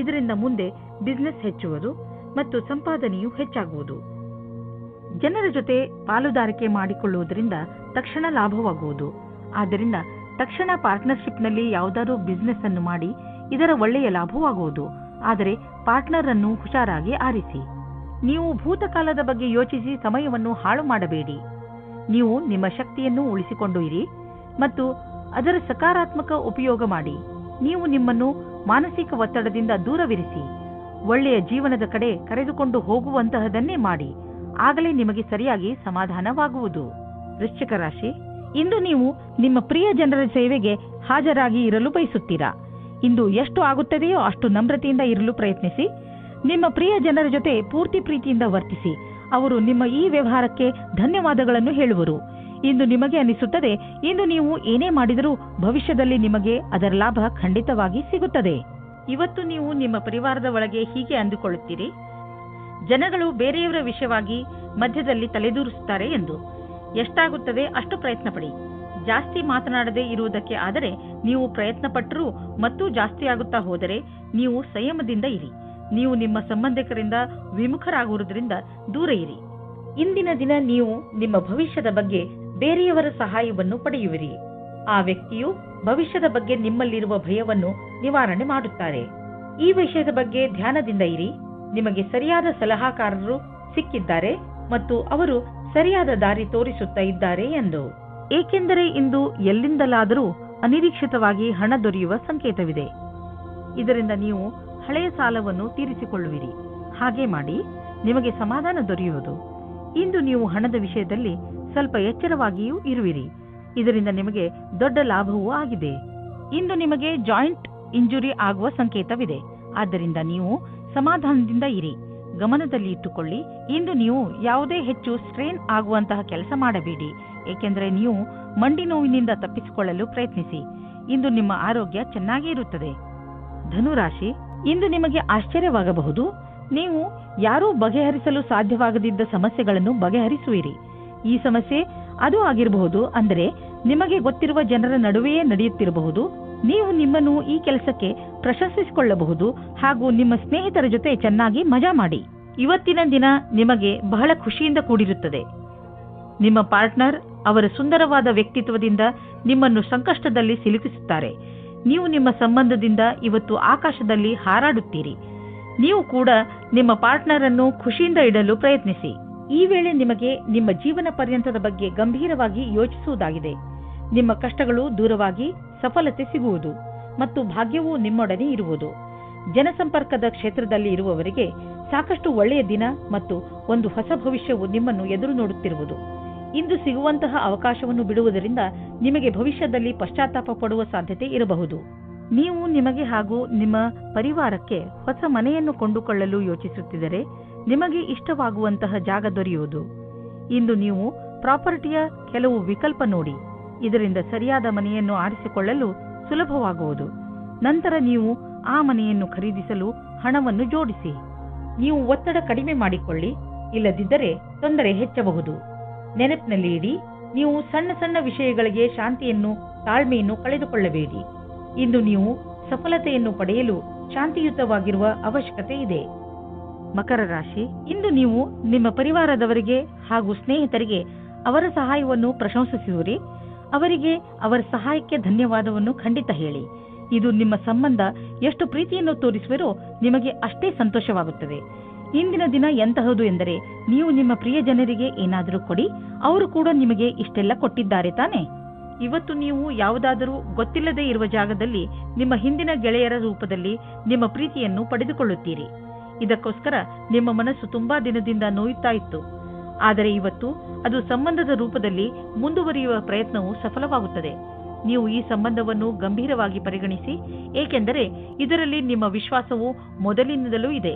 ಇದರಿಂದ ಮುಂದೆ ಬಿಸಿನೆಸ್ ಹೆಚ್ಚುವುದು ಮತ್ತು ಸಂಪಾದನೆಯು ಹೆಚ್ಚಾಗುವುದು. ಜನರ ಜೊತೆ ಪಾಲುದಾರಿಕೆ ಮಾಡಿಕೊಳ್ಳುವುದರಿಂದ ತಕ್ಷಣ ಲಾಭವಾಗುವುದು. ಆದ್ದರಿಂದ ತಕ್ಷಣ ಪಾರ್ಟ್ನರ್ಶಿಪ್ನಲ್ಲಿ ಯಾವುದಾದ್ರೂ ಬಿಸಿನೆಸ್ ಅನ್ನು ಮಾಡಿ ಇದರ ಒಳ್ಳೆಯ ಲಾಭವಾಗುವುದು. ಆದರೆ ಪಾರ್ಟ್ನರ್ ಅನ್ನು ಹುಷಾರಾಗಿ ಆರಿಸಿ. ನೀವು ಭೂತಕಾಲದ ಬಗ್ಗೆ ಯೋಚಿಸಿ ಸಮಯವನ್ನು ಹಾಳು ಮಾಡಬೇಡಿ. ನೀವು ನಿಮ್ಮ ಶಕ್ತಿಯನ್ನು ಉಳಿಸಿಕೊಂಡು ಇರಿ ಮತ್ತು ಅದರ ಸಕಾರಾತ್ಮಕ ಉಪಯೋಗ ಮಾಡಿ. ನೀವು ನಿಮ್ಮನ್ನು ಮಾನಸಿಕ ಒತ್ತಡದಿಂದ ದೂರವಿರಿಸಿ. ಒಳ್ಳೆಯ ಜೀವನದ ಕಡೆ ಕರೆದುಕೊಂಡು ಹೋಗುವಂತಹದನ್ನೇ ಮಾಡಿ. ಆಗಲೇ ನಿಮಗೆ ಸರಿಯಾಗಿ ಸಮಾಧಾನವಾಗುವುದು. ವೃಶ್ಚಿಕ ರಾಶಿ, ಇಂದು ನೀವು ನಿಮ್ಮ ಪ್ರಿಯ ಜನರ ಸೇವೆಗೆ ಹಾಜರಾಗಿ ಇರಲು ಬಯಸುತ್ತೀರಾ. ಇಂದು ಎಷ್ಟು ಆಗುತ್ತದೆಯೋ ಅಷ್ಟು ನಮ್ರತೆಯಿಂದ ಇರಲು ಪ್ರಯತ್ನಿಸಿ. ನಿಮ್ಮ ಪ್ರಿಯ ಜನರ ಜೊತೆ ಪೂರ್ತಿ ಪ್ರೀತಿಯಿಂದ ವರ್ತಿಸಿ. ಅವರು ನಿಮ್ಮ ಈ ವ್ಯವಹಾರಕ್ಕೆ ಧನ್ಯವಾದಗಳನ್ನು ಹೇಳುವರು. ಇಂದು ನಿಮಗೆ ಅನಿಸುತ್ತದೆ, ಇಂದು ನೀವು ಏನೇ ಮಾಡಿದರೂ ಭವಿಷ್ಯದಲ್ಲಿ ನಿಮಗೆ ಅದರ ಲಾಭ ಖಂಡಿತವಾಗಿ ಸಿಗುತ್ತದೆ. ಇವತ್ತು ನೀವು ನಿಮ್ಮ ಪರಿವಾರದ ಒಳಗೆ ಹೀಗೆ ಅಂದುಕೊಳ್ಳುತ್ತೀರಿ, ಜನಗಳು ಬೇರೆಯವರ ವಿಷಯವಾಗಿ ಮಧ್ಯದಲ್ಲಿ ತಲೆದೂರಿಸುತ್ತಾರೆ ಎಂದು. ಎಷ್ಟಾಗುತ್ತದೆ ಅಷ್ಟು ಪ್ರಯತ್ನ ಪಡಿ. ಜಾಸ್ತಿ ಮಾತನಾಡದೇ ಇರುವುದಕ್ಕೆ ಆದರೆ ನೀವು ಪ್ರಯತ್ನ ಪಟ್ಟರೂ ಮತ್ತೂ ಜಾಸ್ತಿ ಆಗುತ್ತಾ ಹೋದರೆ ನೀವು ಸಂಯಮದಿಂದ ಇರಿ. ನೀವು ನಿಮ್ಮ ಸಂಬಂಧಿಕರಿಂದ ವಿಮುಖರಾಗುವುದರಿಂದ ದೂರ ಇರಿ. ಇಂದಿನ ದಿನ ನೀವು ನಿಮ್ಮ ಭವಿಷ್ಯದ ಬಗ್ಗೆ ಬೇರೆಯವರ ಸಹಾಯವನ್ನು ಪಡೆಯುವಿರಿ. ಆ ವ್ಯಕ್ತಿಯು ಭವಿಷ್ಯದ ಬಗ್ಗೆ ನಿಮ್ಮಲ್ಲಿರುವ ಭಯವನ್ನು ನಿವಾರಣೆ ಮಾಡುತ್ತಾರೆ. ಈ ವಿಷಯದ ಬಗ್ಗೆ ಧ್ಯಾನದಿಂದ ಇರಿ. ನಿಮಗೆ ಸರಿಯಾದ ಸಲಹಾಕಾರರು ಸಿಕ್ಕಿದ್ದಾರೆ ಮತ್ತು ಅವರು ಸರಿಯಾದ ದಾರಿ ತೋರಿಸುತ್ತಾ ಇದ್ದಾರೆ ಎಂದು. ಏಕೆಂದರೆ ಇಂದು ಎಲ್ಲಿಂದಲಾದರೂ ಅನಿರೀಕ್ಷಿತವಾಗಿ ಹಣ ದೊರೆಯುವ ಸಂಕೇತವಿದೆ. ಇದರಿಂದ ನೀವು ಹಳೆಯ ಸಾಲವನ್ನು ತೀರಿಸಿಕೊಳ್ಳುವಿರಿ. ಹಾಗೆ ಮಾಡಿ ನಿಮಗೆ ಸಮಾಧಾನ ದೊರೆಯುವುದು. ಇಂದು ನೀವು ಹಣದ ವಿಷಯದಲ್ಲಿ ಸ್ವಲ್ಪ ಎಚ್ಚರವಾಗಿಯೂ ಇರುವಿರಿ. ಇದರಿಂದ ನಿಮಗೆ ದೊಡ್ಡ ಲಾಭವೂ ಆಗಿದೆ. ಇಂದು ನಿಮಗೆ ಜಾಯಿಂಟ್ ಇಂಜುರಿ ಆಗುವ ಸಂಕೇತವಿದೆ. ಆದ್ದರಿಂದ ನೀವು ಸಮಾಧಾನದಿಂದ ಇರಿ. ಗಮನದಲ್ಲಿ ಇಟ್ಟುಕೊಳ್ಳಿ, ಇಂದು ನೀವು ಯಾವುದೇ ಹೆಚ್ಚು ಸ್ಟ್ರೇನ್ ಆಗುವಂತಹ ಕೆಲಸ ಮಾಡಬೇಡಿ. ಏಕೆಂದರೆ ನೀವು ಮಂಡಿ ನೋವಿನಿಂದ ತಪ್ಪಿಸಿಕೊಳ್ಳಲು ಪ್ರಯತ್ನಿಸಿ. ಇಂದು ನಿಮ್ಮ ಆರೋಗ್ಯ ಚೆನ್ನಾಗಿ ಇರುತ್ತದೆ. ಧನುರಾಶಿ, ಇಂದು ನಿಮಗೆ ಆಶ್ಚರ್ಯವಾಗಬಹುದು. ನೀವು ಯಾರೂ ಬಗೆಹರಿಸಲು ಸಾಧ್ಯವಾಗದಿದ್ದ ಸಮಸ್ಯೆಗಳನ್ನು ಬಗೆಹರಿಸುವಿರಿ. ಈ ಸಮಸ್ಯೆ ಅದು ಆಗಿರಬಹುದು, ಅಂದರೆ ನಿಮಗೆ ಗೊತ್ತಿರುವ ಜನರ ನಡುವೆಯೇ ನಡೆಯುತ್ತಿರಬಹುದು. ನೀವು ನಿಮ್ಮನ್ನು ಈ ಕೆಲಸಕ್ಕೆ ಪ್ರಶಂಸಿಸಿಕೊಳ್ಳಬಹುದು ಹಾಗೂ ನಿಮ್ಮ ಸ್ನೇಹಿತರ ಜೊತೆ ಚೆನ್ನಾಗಿ ಮಜಾ ಮಾಡಿ. ಇವತ್ತಿನ ದಿನ ನಿಮಗೆ ಬಹಳ ಖುಷಿಯಿಂದ ಕೂಡಿರುತ್ತದೆ. ನಿಮ್ಮ ಪಾರ್ಟ್ನರ್ ಅವರ ಸುಂದರವಾದ ವ್ಯಕ್ತಿತ್ವದಿಂದ ನಿಮ್ಮನ್ನು ಸಂಕಷ್ಟದಲ್ಲಿ ಸಿಲುಕಿಸುತ್ತಾರೆ. ನೀವು ನಿಮ್ಮ ಸಂಬಂಧದಿಂದ ಇವತ್ತು ಆಕಾಶದಲ್ಲಿ ಹಾರಾಡುತ್ತೀರಿ. ನೀವು ಕೂಡ ನಿಮ್ಮ ಪಾರ್ಟ್ನರ್ ಅನ್ನು ಖುಷಿಯಿಂದ ಇಡಲು ಪ್ರಯತ್ನಿಸಿ. ಈ ವೇಳೆ ನಿಮಗೆ ನಿಮ್ಮ ಜೀವನ ಪರ್ಯಂತದ ಬಗ್ಗೆ ಗಂಭೀರವಾಗಿ ಯೋಚಿಸುವುದಾಗಿದೆ. ನಿಮ್ಮ ಕಷ್ಟಗಳು ದೂರವಾಗಿ ಸಫಲತೆ ಸಿಗುವುದು ಮತ್ತು ಭಾಗ್ಯವೂ ನಿಮ್ಮೊಡನೆ ಇರುವುದು. ಜನಸಂಪರ್ಕದ ಕ್ಷೇತ್ರದಲ್ಲಿ ಇರುವವರಿಗೆ ಸಾಕಷ್ಟು ಒಳ್ಳೆಯ ದಿನ ಮತ್ತು ಒಂದು ಹೊಸ ಭವಿಷ್ಯವು ನಿಮ್ಮನ್ನು ಎದುರು ನೋಡುತ್ತಿರುವುದು. ಇಂದು ಸಿಗುವಂತಹ ಅವಕಾಶವನ್ನು ಬಿಡುವುದರಿಂದ ನಿಮಗೆ ಭವಿಷ್ಯದಲ್ಲಿ ಪಶ್ಚಾತ್ತಾಪ ಪಡುವ ಸಾಧ್ಯತೆ ಇರಬಹುದು. ನೀವು ನಿಮಗೆ ಹಾಗೂ ನಿಮ್ಮ ಪರಿವಾರಕ್ಕೆ ಹೊಸ ಮನೆಯನ್ನು ಕೊಂಡುಕೊಳ್ಳಲು ಯೋಚಿಸುತ್ತಿದ್ದರೆ ನಿಮಗೆ ಇಷ್ಟವಾಗುವಂತಹ ಜಾಗ ದೊರೆಯುವುದು. ಇಂದು ನೀವು ಪ್ರಾಪರ್ಟಿಯ ಕೆಲವು ವಿಕಲ್ಪ ನೋಡಿ. ಇದರಿಂದ ಸರಿಯಾದ ಮನೆಯನ್ನು ಆರಿಸಿಕೊಳ್ಳಲು ಸುಲಭವಾಗುವುದು. ನಂತರ ನೀವು ಆ ಮನೆಯನ್ನು ಖರೀದಿಸಲು ಹಣವನ್ನು ಜೋಡಿಸಿ. ನೀವು ಒತ್ತಡ ಕಡಿಮೆ ಮಾಡಿಕೊಳ್ಳಿ, ಇಲ್ಲದಿದ್ದರೆ ತೊಂದರೆ ಹೆಚ್ಚಬಹುದು. ನೆನಪಿನಲ್ಲಿ ಇಡಿ, ನೀವು ಸಣ್ಣ ಸಣ್ಣ ವಿಷಯಗಳಿಗೆ ಶಾಂತಿಯನ್ನು ತಾಳ್ಮೆಯನ್ನು ಕಳೆದುಕೊಳ್ಳಬೇಡಿ. ಇಂದು ನೀವು ಸಫಲತೆಯನ್ನು ಪಡೆಯಲು ಶಾಂತಿಯುತವಾಗಿರುವ ಅವಶ್ಯಕತೆ ಇದೆ. ಮಕರ ರಾಶಿ, ಇಂದು ನೀವು ನಿಮ್ಮ ಪರಿವಾರದವರಿಗೆ ಹಾಗೂ ಸ್ನೇಹಿತರಿಗೆ ಅವರ ಸಹಾಯವನ್ನು ಪ್ರಶಂಸಿಸುವಿರಿ. ಅವರಿಗೆ ಅವರ ಸಹಾಯಕ್ಕೆ ಧನ್ಯವಾದವನ್ನು ಖಂಡಿತ ಹೇಳಿ. ಇದು ನಿಮ್ಮ ಸಂಬಂಧ ಎಷ್ಟು ಪ್ರೀತಿಯನ್ನು ತೋರಿಸುವಿರೋ ನಿಮಗೆ ಅಷ್ಟೇ ಸಂತೋಷವಾಗುತ್ತದೆ. ಇಂದಿನ ದಿನ ಎಂತಹದು ಎಂದರೆ, ನೀವು ನಿಮ್ಮ ಪ್ರಿಯ ಜನರಿಗೆ ಏನಾದರೂ ಕೊಡಿ, ಅವರು ಕೂಡ ನಿಮಗೆ ಇಷ್ಟೆಲ್ಲ ಕೊಟ್ಟಿದ್ದಾರೆ ತಾನೆ. ಇವತ್ತು ನೀವು ಯಾವುದಾದರೂ ಗೊತ್ತಿಲ್ಲದೆ ಇರುವ ಜಾಗದಲ್ಲಿ ನಿಮ್ಮ ಹಿಂದಿನ ಗೆಳೆಯರ ರೂಪದಲ್ಲಿ ನಿಮ್ಮ ಪ್ರೀತಿಯನ್ನು ಪಡೆದುಕೊಳ್ಳುತ್ತೀರಿ. ಇದಕ್ಕೋಸ್ಕರ ನಿಮ್ಮ ಮನಸ್ಸು ತುಂಬಾ ದಿನದಿಂದ ನೋಯುತ್ತಾ ಇತ್ತು. ಆದರೆ ಇವತ್ತು ಅದು ಸಂಬಂಧದ ರೂಪದಲ್ಲಿ ಮುಂದುವರಿಯುವ ಪ್ರಯತ್ನವು ಸಫಲವಾಗುತ್ತದೆ. ನೀವು ಈ ಸಂಬಂಧವನ್ನು ಗಂಭೀರವಾಗಿ ಪರಿಗಣಿಸಿ, ಏಕೆಂದರೆ ಇದರಲ್ಲಿ ನಿಮ್ಮ ವಿಶ್ವಾಸವು ಮೊದಲಿನಿಂದಲೂ ಇದೆ.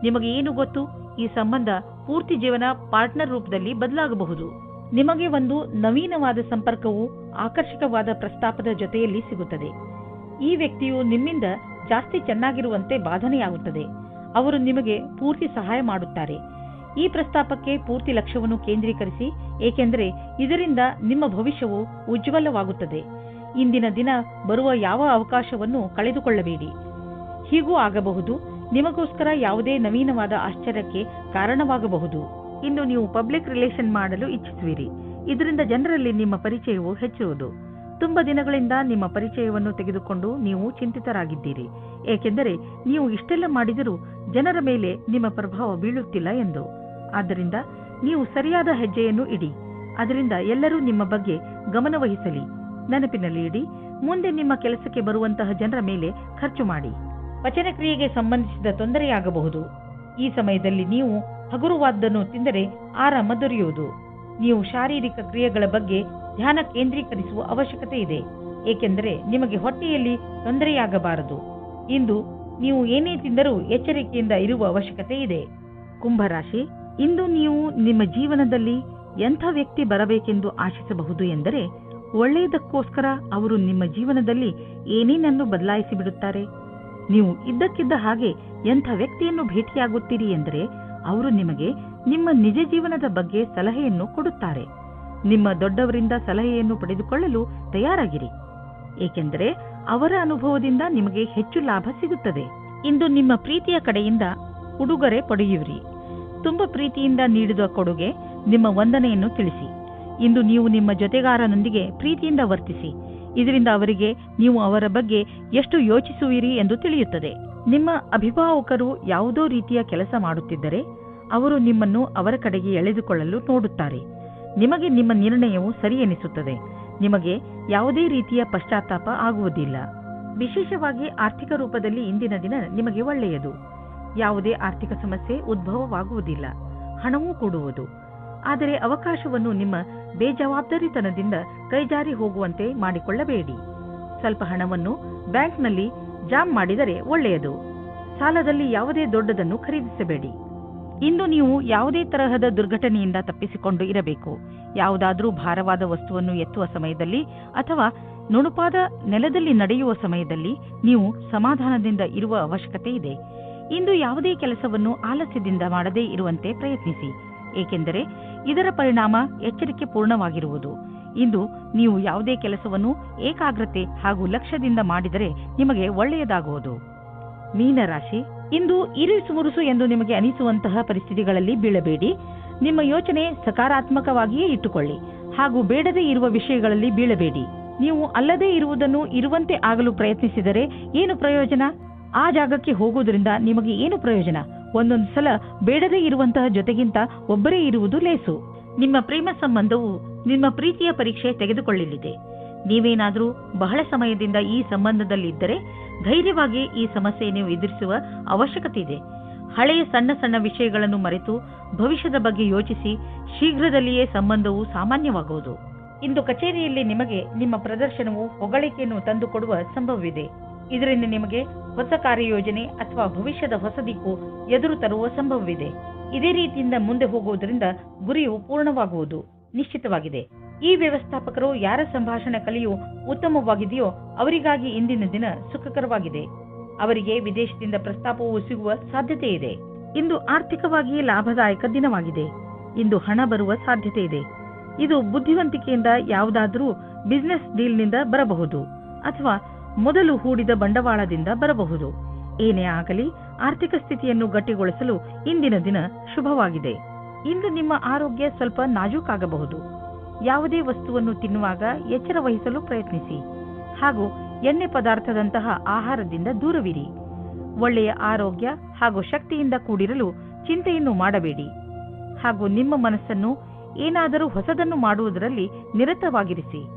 ನಿಮಗೆ ಏನು ಗೊತ್ತು, ಈ ಸಂಬಂಧ ಪೂರ್ತಿ ಜೀವನ ಪಾರ್ಟ್ನರ್ ರೂಪದಲ್ಲಿ ಬದಲಾಗಬಹುದು. ನಿಮಗೆ ಒಂದು ನವೀನವಾದ ಸಂಪರ್ಕವು ಆಕರ್ಷಕವಾದ ಪ್ರಸ್ತಾಪದ ಜೊತೆಯಲ್ಲಿ ಸಿಗುತ್ತದೆ. ಈ ವ್ಯಕ್ತಿಯು ನಿಮ್ಮಿಂದ ಜಾಸ್ತಿ ಚೆನ್ನಾಗಿರುವಂತೆ ಬಾಧನೆಯಾಗುತ್ತದೆ. ಅವರು ನಿಮಗೆ ಪೂರ್ತಿ ಸಹಾಯ ಮಾಡುತ್ತಾರೆ. ಈ ಪ್ರಸ್ತಾಪಕ್ಕೆ ಪೂರ್ತಿ ಲಕ್ಷ್ಯವನ್ನು ಕೇಂದ್ರೀಕರಿಸಿ, ಏಕೆಂದರೆ ಇದರಿಂದ ನಿಮ್ಮ ಭವಿಷ್ಯವು ಉಜ್ವಲವಾಗುತ್ತದೆ. ಇಂದಿನ ದಿನ ಬರುವ ಯಾವ ಅವಕಾಶವನ್ನು ಕಳೆದುಕೊಳ್ಳಬೇಡಿ. ಹೀಗೂ ಆಗಬಹುದು, ನಿಮಗೋಸ್ಕರ ಯಾವುದೇ ನವೀನವಾದ ಆಶ್ಚರ್ಯಕ್ಕೆ ಕಾರಣವಾಗಬಹುದು. ಇಂದು ನೀವು ಪಬ್ಲಿಕ್ ರಿಲೇಷನ್ ಮಾಡಲು ಇಚ್ಛಿಸುವಿರಿ. ಇದರಿಂದ ಜನರಲ್ಲಿ ನಿಮ್ಮ ಪರಿಚಯವು ಹೆಚ್ಚುವುದು. ತುಂಬ ದಿನಗಳಿಂದ ನಿಮ್ಮ ಪರಿಚಯವನ್ನು ತೆಗೆದುಕೊಂಡು ನೀವು ಚಿಂತಿತರಾಗಿದ್ದೀರಿ, ಏಕೆಂದರೆ ನೀವು ಇಷ್ಟೆಲ್ಲ ಮಾಡಿದರೂ ಜನರ ಮೇಲೆ ನಿಮ್ಮ ಪ್ರಭಾವ ಬೀಳುತ್ತಿಲ್ಲ ಎಂದು. ಆದ್ದರಿಂದ ನೀವು ಸರಿಯಾದ ಹೆಜ್ಜೆಯನ್ನು ಇಡಿ. ಅದರಿಂದ ಎಲ್ಲರೂ ನಿಮ್ಮ ಬಗ್ಗೆ ಗಮನವಹಿಸಲಿ. ನೆನಪಿನಲ್ಲಿ ಇಡಿ, ಮುಂದೆ ನಿಮ್ಮ ಕೆಲಸಕ್ಕೆ ಬರುವಂತಹ ಜನರ ಮೇಲೆ ಖರ್ಚು ಮಾಡಿ. ಪಚನ ಕ್ರಿಯೆಗೆ ಸಂಬಂಧಿಸಿದ ತೊಂದರೆಯಾಗಬಹುದು. ಈ ಸಮಯದಲ್ಲಿ ನೀವು ಹಗುರವಾದ್ದನ್ನು ತಿಂದರೆ ಆರಾಮ ದೊರೆಯುವುದು. ನೀವು ಶಾರೀರಿಕ ಕ್ರಿಯೆಗಳ ಬಗ್ಗೆ ಧ್ಯಾನ ಕೇಂದ್ರೀಕರಿಸುವ ಅವಶ್ಯಕತೆ ಇದೆ, ಏಕೆಂದರೆ ನಿಮಗೆ ಹೊಟ್ಟೆಯಲ್ಲಿ ತೊಂದರೆಯಾಗಬಾರದು. ಇಂದು ನೀವು ಏನೇ ತಿಂದರೂ ಎಚ್ಚರಿಕೆಯಿಂದ ಇರುವ ಅವಶ್ಯಕತೆ ಇದೆ. ಕುಂಭರಾಶಿ, ಇಂದು ನೀವು ನಿಮ್ಮ ಜೀವನದಲ್ಲಿ ಎಂಥ ವ್ಯಕ್ತಿ ಬರಬೇಕೆಂದು ಆಶಿಸಬಹುದು ಎಂದರೆ, ಒಳ್ಳೆಯದಕ್ಕೋಸ್ಕರ ಅವರು ನಿಮ್ಮ ಜೀವನದಲ್ಲಿ ಏನೇನನ್ನು ಬದಲಾಯಿಸಿ ಬಿಡುತ್ತಾರೆ. ನೀವು ಇದ್ದಕ್ಕಿದ್ದ ಹಾಗೆ ಎಂಥ ವ್ಯಕ್ತಿಯನ್ನು ಭೇಟಿಯಾಗುತ್ತೀರಿ ಎಂದರೆ, ಅವರು ನಿಮಗೆ ನಿಮ್ಮ ನಿಜ ಜೀವನದ ಬಗ್ಗೆ ಸಲಹೆಯನ್ನು ಕೊಡುತ್ತಾರೆ. ನಿಮ್ಮ ದೊಡ್ಡವರಿಂದ ಸಲಹೆಯನ್ನು ಪಡೆದುಕೊಳ್ಳಲು ತಯಾರಾಗಿರಿ, ಏಕೆಂದರೆ ಅವರ ಅನುಭವದಿಂದ ನಿಮಗೆ ಹೆಚ್ಚು ಲಾಭ ಸಿಗುತ್ತದೆ. ಇಂದು ನಿಮ್ಮ ಪ್ರೀತಿಯ ಕಡೆಯಿಂದ ಉಡುಗೊರೆ ಪಡೆಯುವಿರಿ. ತುಂಬ ಪ್ರೀತಿಯಿಂದ ನೀಡಿದ ಕೊಡುಗೆ ನಿಮ್ಮ ವಂದನೆಯನ್ನು ತಿಳಿಸಿ. ಇಂದು ನೀವು ನಿಮ್ಮ ಜೊತೆಗಾರನೊಂದಿಗೆ ಪ್ರೀತಿಯಿಂದ ವರ್ತಿಸಿ. ಇದರಿಂದ ಅವರಿಗೆ ನೀವು ಅವರ ಬಗ್ಗೆ ಎಷ್ಟು ಯೋಚಿಸುವಿರಿ ಎಂದು ತಿಳಿಯುತ್ತದೆ. ನಿಮ್ಮ ಅಭಿಭಾವಕರು ಯಾವುದೋ ರೀತಿಯ ಕೆಲಸ ಮಾಡುತ್ತಿದ್ದರೆ ಅವರು ನಿಮ್ಮನ್ನು ಅವರ ಕಡೆಗೆ ಎಳೆದುಕೊಳ್ಳಲು ನೋಡುತ್ತಾರೆ. ನಿಮಗೆ ನಿಮ್ಮ ನಿರ್ಣಯವು ಸರಿ ಎನಿಸುತ್ತದೆ. ನಿಮಗೆ ಯಾವುದೇ ರೀತಿಯ ಪಶ್ಚಾತ್ತಾಪ ಆಗುವುದಿಲ್ಲ. ವಿಶೇಷವಾಗಿ ಆರ್ಥಿಕ ರೂಪದಲ್ಲಿ ಇಂದಿನ ದಿನ ನಿಮಗೆ ಒಳ್ಳೆಯದು. ಯಾವುದೇ ಆರ್ಥಿಕ ಸಮಸ್ಯೆ ಉದ್ಭವವಾಗುವುದಿಲ್ಲ. ಹಣವೂ ಕೂಡುವುದು. ಆದರೆ ಅವಕಾಶವನ್ನು ನಿಮ್ಮ ಬೇಜವಾಬ್ದಾರಿತನದಿಂದ ಕೈಜಾರಿ ಹೋಗುವಂತೆ ಮಾಡಿಕೊಳ್ಳಬೇಡಿ. ಸ್ವಲ್ಪ ಹಣವನ್ನು ಬ್ಯಾಂಕ್ನಲ್ಲಿ ಜಾಮ್ ಮಾಡಿದರೆ ಒಳ್ಳೆಯದು. ಸಾಲದಲ್ಲಿ ಯಾವುದೇ ದೊಡ್ಡದನ್ನು ಖರೀದಿಸಬೇಡಿ. ಇಂದು ನೀವು ಯಾವುದೇ ತರಹದ ದುರ್ಘಟನೆಯಿಂದ ತಪ್ಪಿಸಿಕೊಂಡು ಇರಬೇಕು. ಯಾವುದಾದರೂ ಭಾರವಾದ ವಸ್ತುವನ್ನು ಎತ್ತುವ ಸಮಯದಲ್ಲಿ ಅಥವಾ ನುಣುಪಾದ ನೆಲದಲ್ಲಿ ನಡೆಯುವ ಸಮಯದಲ್ಲಿ ನೀವು ಸಮಾಧಾನದಿಂದ ಇರುವ ಅವಶ್ಯಕತೆ ಇದೆ. ಇಂದು ಯಾವುದೇ ಕೆಲಸವನ್ನು ಆಲಸ್ಯದಿಂದ ಮಾಡದೇ ಇರುವಂತೆ ಪ್ರಯತ್ನಿಸಿ, ಏಕೆಂದರೆ ಇದರ ಪರಿಣಾಮ ಎಚ್ಚರಿಕೆ ಪೂರ್ಣವಾಗಿರುವುದು. ಇಂದು ನೀವು ಯಾವುದೇ ಕೆಲಸವನ್ನು ಏಕಾಗ್ರತೆ ಹಾಗೂ ಲಕ್ಷ್ಯದಿಂದ ಮಾಡಿದರೆ ನಿಮಗೆ ಒಳ್ಳೆಯದಾಗುವುದು. ಮೀನರಾಶಿ, ಇಂದು ಇರುಸು ಮುರುಸು ಎಂದು ನಿಮಗೆ ಅನಿಸುವಂತಹ ಪರಿಸ್ಥಿತಿಗಳಲ್ಲಿ ಬೀಳಬೇಡಿ. ನಿಮ್ಮ ಯೋಚನೆ ಸಕಾರಾತ್ಮಕವಾಗಿಯೇ ಇಟ್ಟುಕೊಳ್ಳಿ ಹಾಗೂ ಬೇಡದೇ ಇರುವ ವಿಷಯಗಳಲ್ಲಿ ಬೀಳಬೇಡಿ. ನೀವು ಅಲ್ಲದೇ ಇರುವುದನ್ನು ಇರುವಂತೆ ಆಗಲು ಪ್ರಯತ್ನಿಸಿದರೆ ಏನು ಪ್ರಯೋಜನ? ಆ ಜಾಗಕ್ಕೆ ಹೋಗುವುದರಿಂದ ನಿಮಗೆ ಏನು ಪ್ರಯೋಜನ? ಒಂದೊಂದು ಸಲ ಬೇಡದೇ ಇರುವಂತಹ ಜೊತೆಗಿಂತ ಒಬ್ಬರೇ ಇರುವುದು ಲೇಸು. ನಿಮ್ಮ ಪ್ರೇಮ ಸಂಬಂಧವು ನಿಮ್ಮ ಪ್ರೀತಿಯ ಪರೀಕ್ಷೆ ತೆಗೆದುಕೊಳ್ಳಲಿದೆ. ನೀವೇನಾದರೂ ಬಹಳ ಸಮಯದಿಂದ ಈ ಸಂಬಂಧದಲ್ಲಿದ್ದರೆ ಧೈರ್ಯವಾಗಿ ಈ ಸಮಸ್ಯೆಯನ್ನು ಎದುರಿಸುವ ಅವಶ್ಯಕತೆ ಇದೆ. ಹಳೆಯ ಸಣ್ಣ ಸಣ್ಣ ವಿಷಯಗಳನ್ನು ಮರೆತು ಭವಿಷ್ಯದ ಬಗ್ಗೆ ಯೋಚಿಸಿ. ಶೀಘ್ರದಲ್ಲಿಯೇ ಸಂಬಂಧವು ಸಾಮಾನ್ಯವಾಗುವುದು. ಇಂದು ಕಚೇರಿಯಲ್ಲಿ ನಿಮಗೆ ನಿಮ್ಮ ಪ್ರದರ್ಶನವು ಹೊಗಳಿಕೆಯನ್ನು ತಂದುಕೊಡುವ ಸಂಭವವಿದೆ. ಇದರಿಂದ ನಿಮಗೆ ಹೊಸ ಕಾರ್ಯಯೋಜನೆ ಅಥವಾ ಭವಿಷ್ಯದ ಹೊಸ ದಿಕ್ಕು ಎದುರು ತರುವ ಸಂಭವವಿದೆ. ಇದೇ ರೀತಿಯಿಂದ ಮುಂದೆ ಹೋಗುವುದರಿಂದ ಗುರಿಯು ಪೂರ್ಣವಾಗುವುದು ನಿಶ್ಚಿತವಾಗಿದೆ. ಈ ವ್ಯವಸ್ಥಾಪಕರು ಯಾರ ಸಂಭಾಷಣೆ ಕಲಿಯು ಉತ್ತಮವಾಗಿದೆಯೋ ಅವರಿಗಾಗಿ ಇಂದಿನ ದಿನ ಸುಖಕರವಾಗಿದೆ. ಅವರಿಗೆ ವಿದೇಶದಿಂದ ಪ್ರಸ್ತಾಪವು ಸಿಗುವ ಸಾಧ್ಯತೆ ಇದೆ. ಇಂದು ಆರ್ಥಿಕವಾಗಿ ಲಾಭದಾಯಕ ದಿನವಾಗಿದೆ. ಇಂದು ಹಣ ಬರುವ ಸಾಧ್ಯತೆ ಇದೆ. ಇದು ಬುದ್ಧಿವಂತಿಕೆಯಿಂದ ಯಾವುದಾದರೂ ಬಿಸಿನೆಸ್ ಡೀಲ್ನಿಂದ ಬರಬಹುದು ಅಥವಾ ಮೊದಲು ಹೂಡಿದ ಬಂಡವಾಳದಿಂದ ಬರಬಹುದು. ಏನೇ ಆಗಲಿ ಆರ್ಥಿಕ ಸ್ಥಿತಿಯನ್ನು ಗಟ್ಟಿಗೊಳಿಸಲು ಇಂದಿನ ದಿನ ಶುಭವಾಗಿದೆ. ಇಂದು ನಿಮ್ಮ ಆರೋಗ್ಯ ಸ್ವಲ್ಪ ನಾಜೂಕಾಗಬಹುದು. ಯಾವುದೇ ವಸ್ತುವನ್ನು ತಿನ್ನುವಾಗ ಎಚ್ಚರ ವಹಿಸಲು ಪ್ರಯತ್ನಿಸಿ ಹಾಗೂ ಎಣ್ಣೆ ಪದಾರ್ಥದಂತಹ ಆಹಾರದಿಂದ ದೂರವಿರಿ. ಒಳ್ಳೆಯ ಆರೋಗ್ಯ ಹಾಗೂ ಶಕ್ತಿಯಿಂದ ಕೂಡಿರಲು ಚಿಂತೆಯನ್ನು ಮಾಡಬೇಡಿ ಹಾಗೂ ನಿಮ್ಮ ಮನಸ್ಸನ್ನು ಏನಾದರೂ ಹೊಸದನ್ನು ಮಾಡುವುದರಲ್ಲಿ ನಿರತವಾಗಿರಿಸಿ.